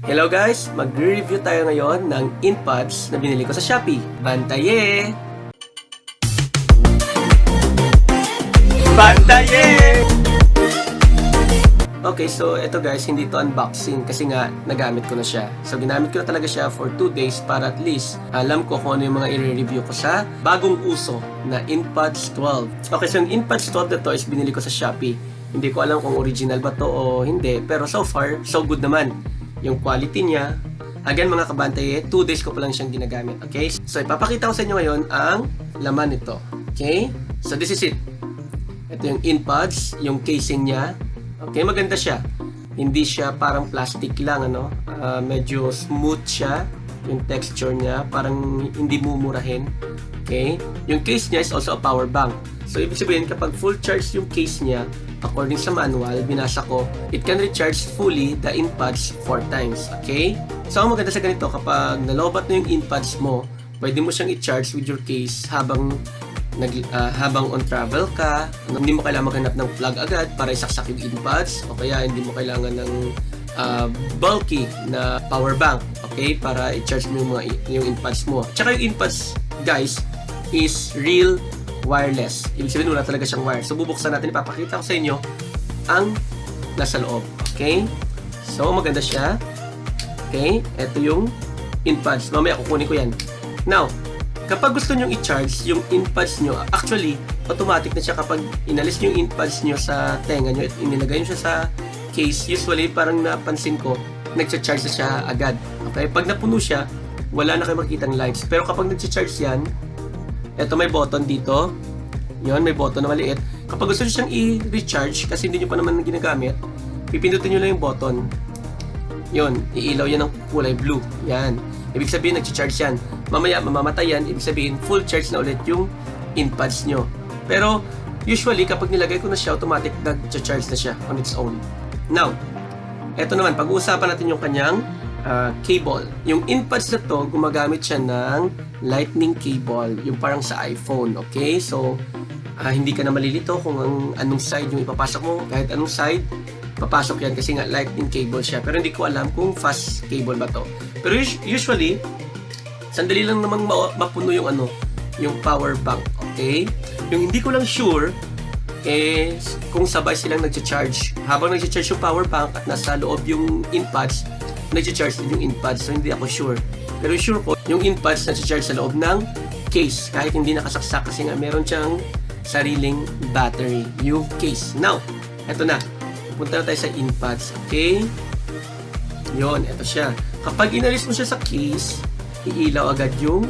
Hello guys! Magre-review tayo ngayon ng inPods na binili ko sa Shopee. BantaYeah! BantaYeah! Okay, so ito guys, hindi to unboxing kasi nga nagamit ko na siya. So ginamit ko na talaga siya for 2 days para at least alam ko kung ano yung mga i-review ko sa bagong uso na inPods 12. Okay, so yung inPods 12 na to is binili ko sa Shopee. Hindi ko alam kung original ba to o hindi, pero so far, so good naman. Yung quality niya. Again mga kabantay, 2 days ko pa lang siyang ginagamit. Okay? So ipapakita ko sa inyo ngayon ang laman nito. Okay? So this is it. Ito yung inPods, yung casing niya. Okay, maganda siya. Hindi siya parang plastic lang, ano? Medyo smooth siya. Yung texture niya, parang hindi mumurahin. Okay? Yung case niya is also a power bank. So ibig sabihin, kapag full charge yung case niya, according sa manual, binasa ko, it can recharge fully the inPods 4 times. Okay? So, ang maganda sa ganito, kapag nalobat na yung inPods mo, pwede mo siyang i-charge with your case habang on travel ka. Hindi mo kailangan maghanap ng plug agad para isaksak yung inPods, o kaya hindi mo kailangan ng bulky na power bank, okay? Para i-charge mo yung inPods mo. Tsaka yung inPods, guys, is real wireless. Ibig sabihin, wala talaga siyang wire. So, bubuksan natin. Ipapakita ko sa inyo ang nasa loob. Okay? So, maganda siya. Okay? Ito yung inPods. Mamaya kukunin ko yan. Now, kapag gusto nyo i-charge yung inPods nyo, actually, automatic na siya kapag inalis nyo yung inPods nyo sa tenga nyo at inilagay nyo siya sa case. Usually, parang napansin ko, nag-charge na siya agad. Okay? Pag napuno siya, wala na kayo makikitang lights. Pero kapag nag-charge yan, ito may button dito. Yun, may button na maliit. Kapag gusto nyo siyang i-recharge, kasi hindi nyo pa naman ginagamit, pipindutin nyo lang yung button. Yun, iilaw yan ng kulay blue. Yan. Ibig sabihin, nag-charge yan. Mamaya, mamamatay yan. Ibig sabihin, full charge na ulit yung inPods nyo. Pero, usually, kapag nilagay ko na siya, automatic nag-charge na siya on its own. Now, eto naman, pag-uusapan natin yung kanyang cable. Yung inPods na to, gumagamit siya ng lightning cable, yung parang sa iPhone, okay? So, hindi ka na malilito kung anong side yung ipapasok mo. Kahit anong side, papasok yan kasi nga lightning cable siya. Pero hindi ko alam kung fast cable ba to. Pero usually, sandali lang namang mapuno yung yung power bank, okay? Yung hindi ko lang sure, kung sabay silang nag-charge. Habang nag-charge yung power bank at nasa loob yung inPods, nag-charge din yung inPods, so hindi ako sure. Pero sure ko, yung inPods nag-charge sa loob ng case, kahit hindi nakasaksak kasi nga meron siyang sariling battery, yung case. Now, eto na. Punta na tayo sa inPods, okay? Yon, eto siya. Kapag inalis mo siya sa case, iilaw agad yung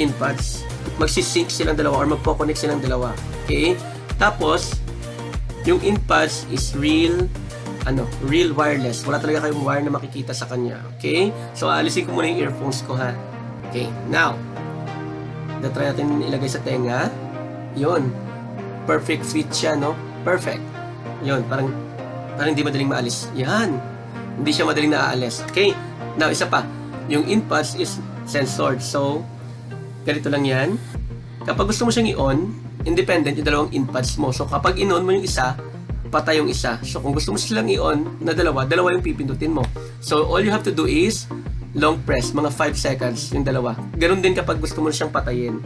inPods. Magsisync silang dalawa or magpo-connect silang dalawa, okay? Tapos, yung inPods is real wireless. Wala talaga kayong wire na makikita sa kanya. Okay? So, alisin ko muna yung earphones ko, ha? Okay. Now, try natin ilagay sa tenga. Yun. Perfect fit siya, no? Perfect. Yun. Parang hindi madaling maalis. Yan. Hindi siya madaling naaalis. Okay? Now, isa pa. Yung inPods is sensored. So, ganito lang yan. Kapag gusto mo siyang i-on, independent yung dalawang inPods mo. So, kapag in-on mo yung isa, patay yung isa. So, kung gusto mo silang i-on na dalawa yung pipindutin mo. So, all you have to do is long press, mga 5 seconds yung dalawa. Ganun din kapag gusto mo siyang patayin.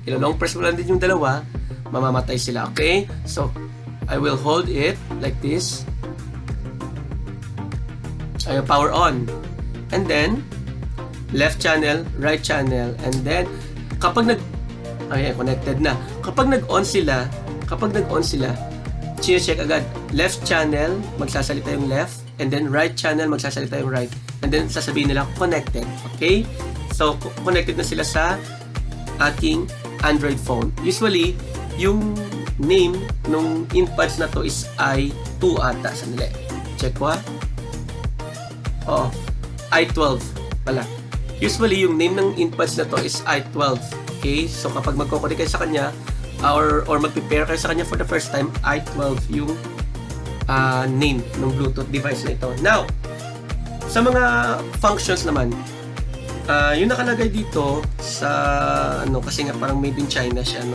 Long press mo lang din yung dalawa, mamamatay sila. Okay? So, I will hold it like this. Ayun, power on. And then, left channel, right channel. And then, kapag connected na. Kapag nag-on sila, check agad. Left channel, magsasalita yung left. And then right channel, magsasalita yung right. And then sasabihin nila, connected. Okay? So, connected na sila sa aking Android phone. Usually, yung name nung inPods na to is i2 ata. Sandali. Check ko, ha? i12 pala. Usually, yung name ng inPods na to is i12. Okay? So, kapag magkoconnect kayo sa kanya, or mag-prepare kayo sa kanya for the first time, i12 yung name ng Bluetooth device na ito. Now, sa mga functions naman, yung nakalagay dito sa kasi nga parang made in China siya,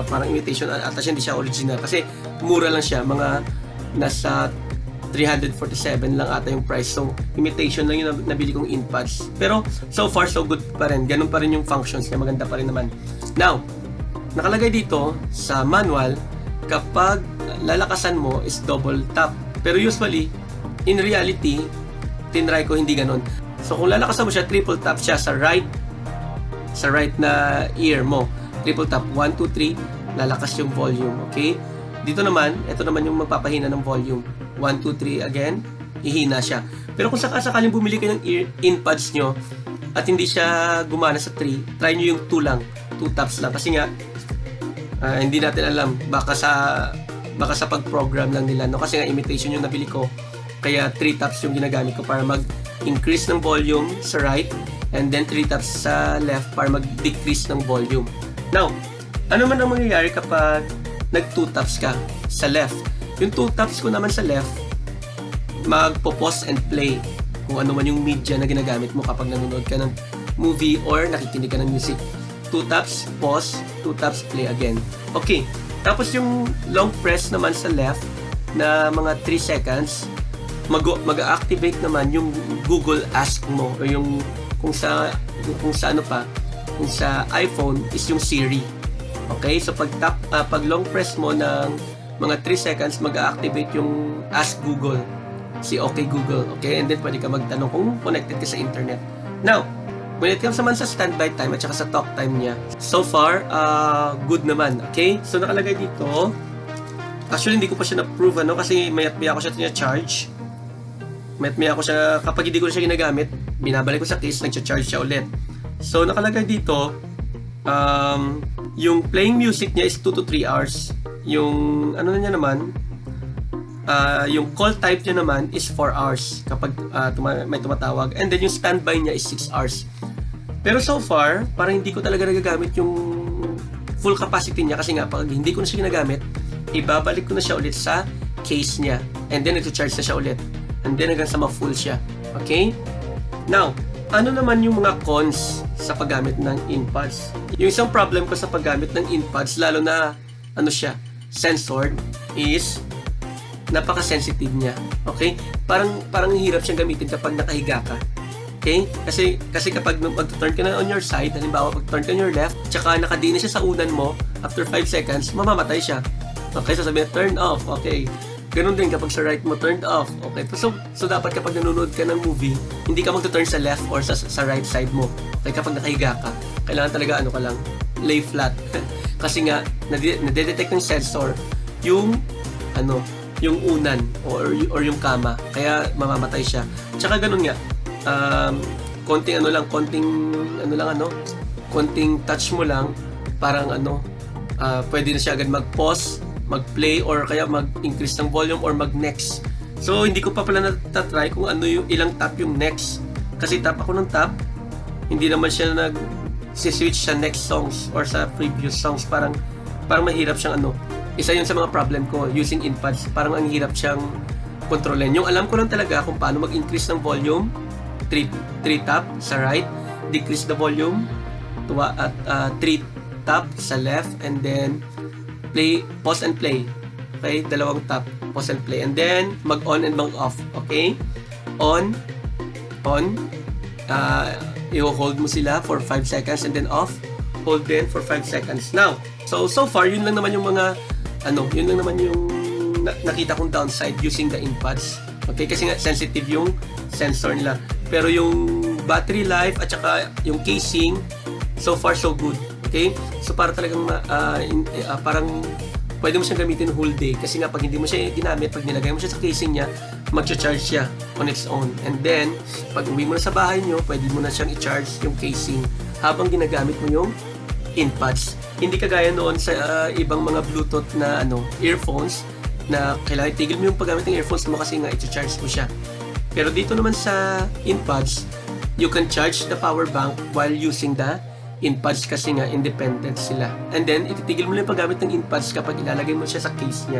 parang imitation ata siya, hindi siya original kasi mura lang siya, mga nasa 347 lang ata yung price. So, imitation lang yung nabili kong inPods. Pero, so far, so good pa rin. Ganun pa rin yung functions niya. Maganda pa rin naman. Now, nakalagay dito sa manual, kapag lalakasan mo is double tap. Pero usually, in reality, tinry ko hindi ganun. So, kung lalakasan mo siya, triple tap siya sa right na ear mo. Triple tap, 1, 2, 3, lalakas yung volume. Okay? Dito naman, ito naman yung magpapahina ng volume. 1, 2, 3, again, ihina siya. Pero kung sakaling bumili kayo ng inPods nyo at hindi siya gumana sa 3, try nyo yung 2 lang. 2 taps lang. Kasi nga, hindi natin alam. Baka sa pag-program lang nila. No? Kasi nga, imitation yung nabili ko. Kaya 3 taps yung ginagamit ko para mag-increase ng volume sa right and then 3 taps sa left para mag-decrease ng volume. Now, ano man ang mangyayari kapag nag-2 taps ka sa left? Yung 2 taps ko naman sa left, magpo-pause and play kung ano man yung media na ginagamit mo kapag nanonood ka ng movie or nakikinig ka ng music. 2 taps, pause, 2 taps, play again. Okay. Tapos yung long press naman sa left na mga 3 seconds, mag-activate naman yung Google Ask mo o yung kung sa iPhone is yung Siri. Okay? So pag long press mo ng mga 3 seconds, mag-activate yung Ask Google. Si Okay Google. Okay? And then pwede ka magtanong kung connected ka sa internet. Now, when it comes naman sa standby time at saka sa talk time niya, so far, good naman. Okay? So nakalagay dito, actually hindi ko pa siya na-prove kasi mayat-maya ko siya tina-charge. Mayat-maya ko siya, kapag hindi ko siya ginagamit, binabalik ko sa case, nag-charge siya ulit. So nakalagay dito, yung playing music niya is 2 to 3 hours. Yung ano niya naman, yung call type niya naman is 4 hours kapag may tumatawag. And then yung standby niya is 6 hours. Pero so far, parang hindi ko talaga nagagamit yung full capacity niya kasi nga pag hindi ko na siya ginagamit, ibabalik ko na siya ulit sa case niya. And then ito-charge na siya ulit. And then hanggang sa ma-full siya. Okay? Now, ano naman yung mga cons sa paggamit ng inPods? Yung isang problem ko sa paggamit ng inPods, lalo na sensored, is napaka-sensitive niya. Okay? Parang hirap siyang gamitin kapag nakahiga ka. Okay? Kasi kapag mag-turn ka na on your side, halimbawa pag-turn ka on your left, tsaka nakadiin siya sa unan mo, after 5 seconds, mamamatay siya. Okay? So sabihin, turn off. Okay. Ganun din kapag sa right mo, turned off. Okay? So dapat kapag nanonood ka ng movie, hindi ka mag-turn sa left or sa right side mo. Okay? Kapag nakahiga ka, kailangan talaga lay flat. Kasi nga, nadedetect ng sensor yung unan or yung kama. Kaya mamamatay siya. Tsaka ganun nga, konting touch mo lang, parang pwede na siya agad mag-pause, mag-play, or kaya mag-increase ng volume or mag-next. So, hindi ko pa pala natatry kung yung ilang tap yung next. Kasi tap ako ng tap, hindi naman siya nag-switch sa next songs or sa previous songs. Parang mahirap siyang Isa yun sa mga problem ko using inPods. Parang ang hirap siyang kontrolin. Yung alam ko lang talaga kung paano mag-increase ng volume, 3 tap sa right, decrease the volume, at 3 tap sa left, and then pause and play. Okay? 2 tap, pause and play. And then, mag-on and mag-off. Okay? On, i-hold mo sila for 5 seconds, and then off, hold then for 5 seconds. Now, so far, yun lang naman yung nakita kong downside using the inPods. Okay? Kasi nga, sensitive yung sensor nila. Pero yung battery life at saka yung casing, so far, so good. Okay? So para talagang parang pwede mo siyang gamitin whole day kasi nga pag hindi mo siya ginamit, pag nilagay mo siya sa casing niya, mag-charge siya on its own. And then, pag uwi mo na sa bahay nyo, pwede mo na siyang i-charge yung casing habang ginagamit mo yung inPods. Hindi kagaya noon sa ibang mga Bluetooth na earphones na kailangan itigil mo yung paggamit ng earphones mo kasi nga i-charge mo siya. Pero dito naman sa inPods, you can charge the power bank while using the inPods kasi nga independent sila. And then, ititigil mo lang yung paggamit ng inPods kapag ilalagay mo siya sa case niya.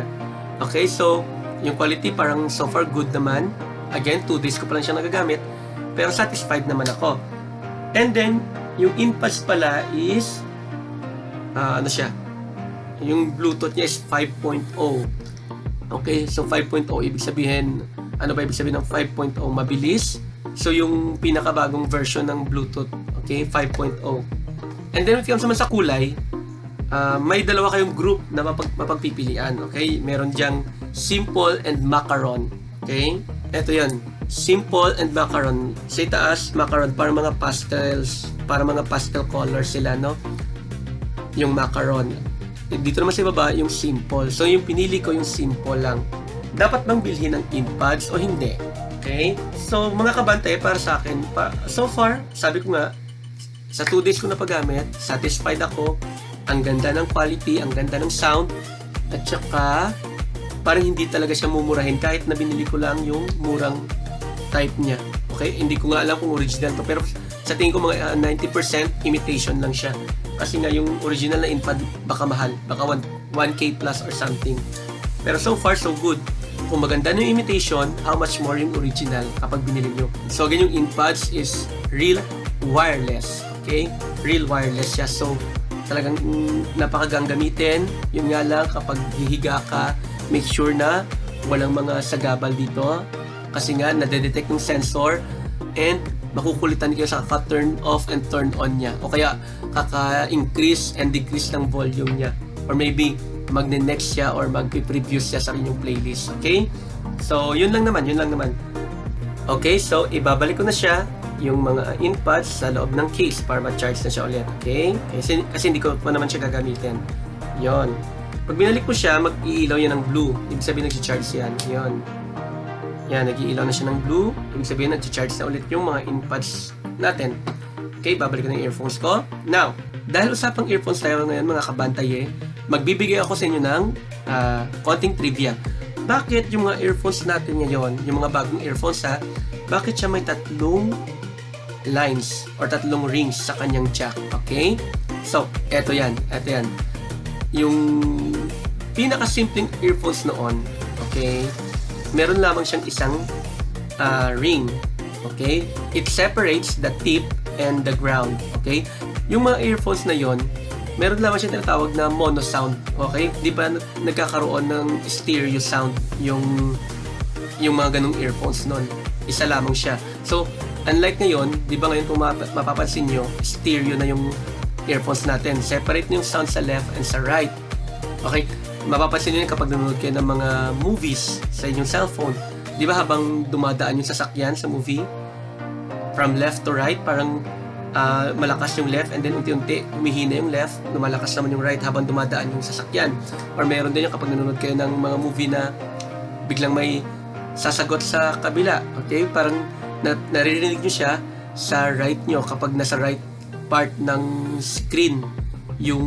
Okay, so, yung quality parang so far good naman. Again, 2 days ko pa lang siya nagagamit. Pero satisfied naman ako. And then, yung inPods pala is, yung Bluetooth niya is 5.0. Okay, so 5.0, ibig sabihin, Ano ba ibig sabihin ng 5.0? Mabilis. So, yung pinakabagong version ng Bluetooth. Okay, 5.0. And then, if comes naman sa kulay, may dalawa kayong group na mapagpipilian. Okay, meron diyang simple and macaron. Okay, eto yan. Simple and macaron. Sa itaas, macaron para mga pastels, para mga pastel colors sila, no? Yung macaron. Dito naman sa baba, yung simple. So, yung pinili ko, yung simple lang. Dapat bang bilhin ng inPods o hindi? Okay? So, mga kabantay, para sa akin, so far, sabi ko nga, sa 2 days ko na paggamit, satisfied ako. Ang ganda ng quality, ang ganda ng sound, at saka, parang hindi talaga siya mumurahin kahit na binili ko lang yung murang type niya. Okay? Hindi ko nga alam kung original to, pero sa tingin ko mga 90% imitation lang siya. Kasi nga yung original na inPod baka mahal, baka 1K plus or something. Pero so far so good. Kung maganda na yung imitation, how much more yung original kapag binili nyo. So again, yung inPods is real wireless. Okay? Real wireless siya. So talagang napakagang gamitin. Yun nga lang, kapag hihiga ka, make sure na walang mga sagabal dito. Kasi nga, nadedetect yung sensor and makukulitan kayo sa kaka-turn off and turn on niya. O kaya, kaka-increase and decrease ng volume niya. Or maybe, magne-next siya or mag-preview siya sa inyong playlist. Okay? So, yun lang naman. Okay, so, ibabalik ko na siya, yung mga inPods sa loob ng case para ma-charge na siya ulit. Okay? Kasi hindi ko pa naman siya gagamitin. Yon. Pag binalik ko siya, mag-iilaw yan ng blue. Ibig sabihin, nag-charge yan. Yon. Yan, nag-iilaw na siya ng blue. Ibig sabihin, nag-charge na ulit yung mga inPods natin. Okay, babalik ko na yung earphones ko. Now, dahil usapang earphones tayo ngayon, mga kabantay, magbibigay ako sa inyo ng konting trivia. Bakit yung mga earphones natin ngayon, yung mga bagong earphones bakit siya may tatlong lines or tatlong rings sa kanyang jack? Okay? So, eto yan. Yung pinakasimpleng earphones noon, okay, meron lamang siyang isang ring. Okay? It separates the tip and the ground. Okay? Yung mga earphones na yon, meron lamang siyang tinatawag na mono sound. Okay? Di ba nagkakaroon ng stereo sound yung mga ganung earphones noon? Isa lamang siya. So, unlike ngayon, di ba ngayon kung mapapansin nyo, stereo na yung earphones natin. Separate yung sound sa left and sa right. Okay? Mapapansin nyo yun kapag nanonood kayo ng mga movies sa inyong cellphone. Di ba habang dumadaan yung sasakyan sa movie, from left to right, parang malakas yung left and then unti-unti humihina yung left, lumalakas naman yung right habang dumadaan yung sasakyan. Or meron din yung kapag nanonood kayo ng mga movie na biglang may sasagot sa kabila. Okay? Parang naririnig nyo siya sa right nyo kapag nasa right part ng screen yung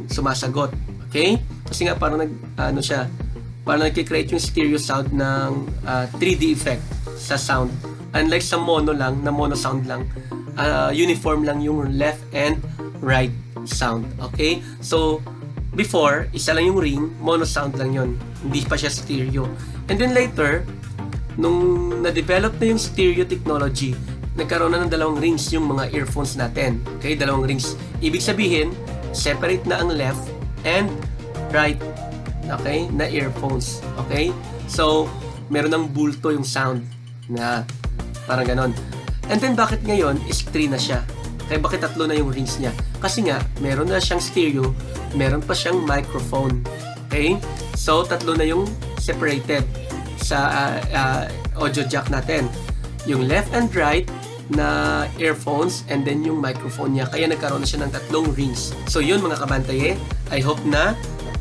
sumasagot. Okay? Kasi nga parang parang nagki-create yung stereo sound ng 3D effect sa sound. Unlike sa mono sound lang, uniform lang yung left and right sound. Okay? So, before, isa lang yung ring, mono sound lang yun. Hindi pa siya stereo. And then later, nung na-develop na yung stereo technology, nagkaroon na ng dalawang rings yung mga earphones natin. Okay? Dalawang rings. Ibig sabihin, separate na ang left and right, okay, na earphones. Okay? So, meron ng bulto yung sound na parang ganon. And then, bakit ngayon is 3 na siya? Kaya bakit 3 na yung rings niya? Kasi nga, meron na siyang stereo, meron pa siyang microphone. Okay? So, 3 na yung separated sa audio jack natin. Yung left and right na earphones and then yung microphone niya. Kaya nagkaroon na siya ng 3 rings. So yun mga kabantaye, I hope na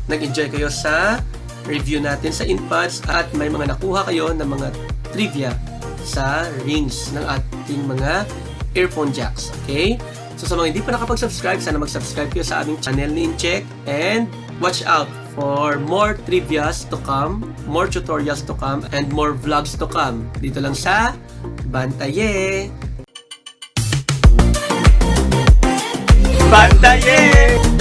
nag-enjoy kayo sa review natin sa inPods at may mga nakuha kayo ng mga trivia sa rings ng ating mga earphone jacks. Okay? So sa mga hindi pa nakapag-subscribe, sana mag-subscribe kayo sa aming channel ni Incheck and watch out for more trivias to come, more tutorials to come, and more vlogs to come. Dito lang sa BantaYeah! BantaYeah!